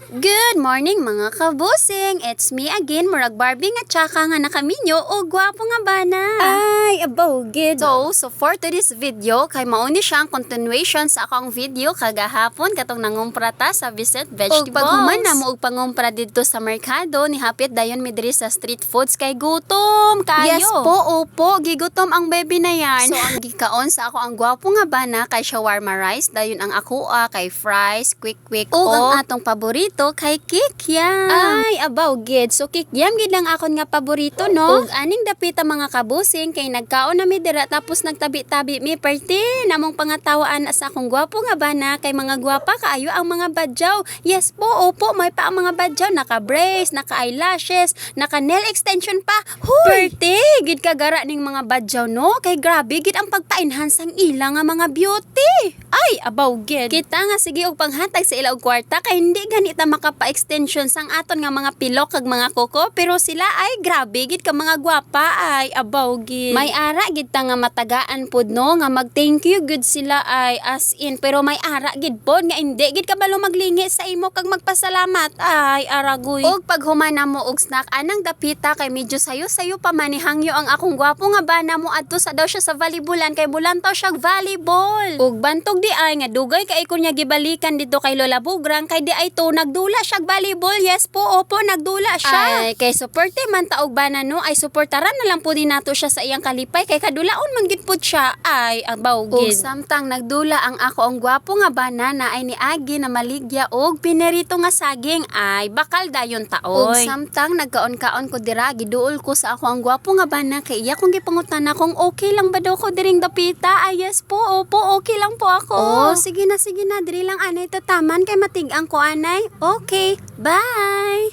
Good morning mga kabusing! It's me again, Murag Barbie nga tsaka nga nakaminyo o gwapo nga bana. Ay, abawgid. So for today's video, kay mauni siyang continuation sa akong video kagahapon katong nangumpra ta sa Visit Vegetables. O paghuman na mo og pangumpra dito sa merkado, ni hapit dayon mi diri sa street foods kay gutom kayo. Yes po, opo, gigutom ang baby na yan. So ang gikaon sa ako ang gwapo nga bana kay shawarma rice, dayon ang akua kay fries, quick o ang atong paborito kay kikyam. Ay, abawgid. So, kikyam gid lang akon nga paborito, no? Ug aning dapita mga kabusing kay nagkaon na mi dira tapos nagtabi-tabi mi perti namong pangatawaan sa akong gwapo nga bana kay mga gwapa kaayo ang mga badyaw. Yes po, opo, may pa ang mga badyaw naka-brace, naka-eyelashes, naka-nail extension pa. Huy! Perti, gid kagara ning mga badyaw, no? Kay grabe gid ang pagpa-enhance ang ila nga mga beauty. Ay, abawgid. Kita nga sige og panghatag sa ila og kwarta kay hindi ganita makapa-extension sang aton nga mga pilok kag mga kuko pero sila ay grabe gid ka mga gwapa ay abawgid. May ara gid ta nga matagaan pud, no? Nga mag-thank you gud sila ay as in. Pero may ara gid pod nga hindi gid kabalo maglingi sa imo kag magpasalamat. Ay, aragoy. Og pag humana mo og snack anang dapita kay medyo sayo-sayo pa manihangyo ang akong gwapo nga bana mo adto sa daw siya sa volleyballan kay bulantaw siya volleyball. Ug bantog di ay nga dugay kay kun niya gibalikan dito kay Lola Bugrang kay di ay to nagdula siya volleyball. Yes po, opo, nagdula siya. Ay, kay supporte man taog bana no ay suportaran na lang po din nato siya sa iyang kalipay kay kadulaon man gid pud siya. Ay, abawgid. Og samtang nagdula ang ako ang gwapo nga bana na ay niagi na maligya og pinirito nga saging ay bakal dayon taoy. Og samtang nagkaon-kaon ko dira giduol ko sa ako ang gwapo nga bana kay iya kong gipangutana kung okay lang ba daw ko diring dapita. Ay, yes po, opo, okay lang po ako. Oh, sige na, diri lang anay tataman kay matigang ko anay. Okay, bye!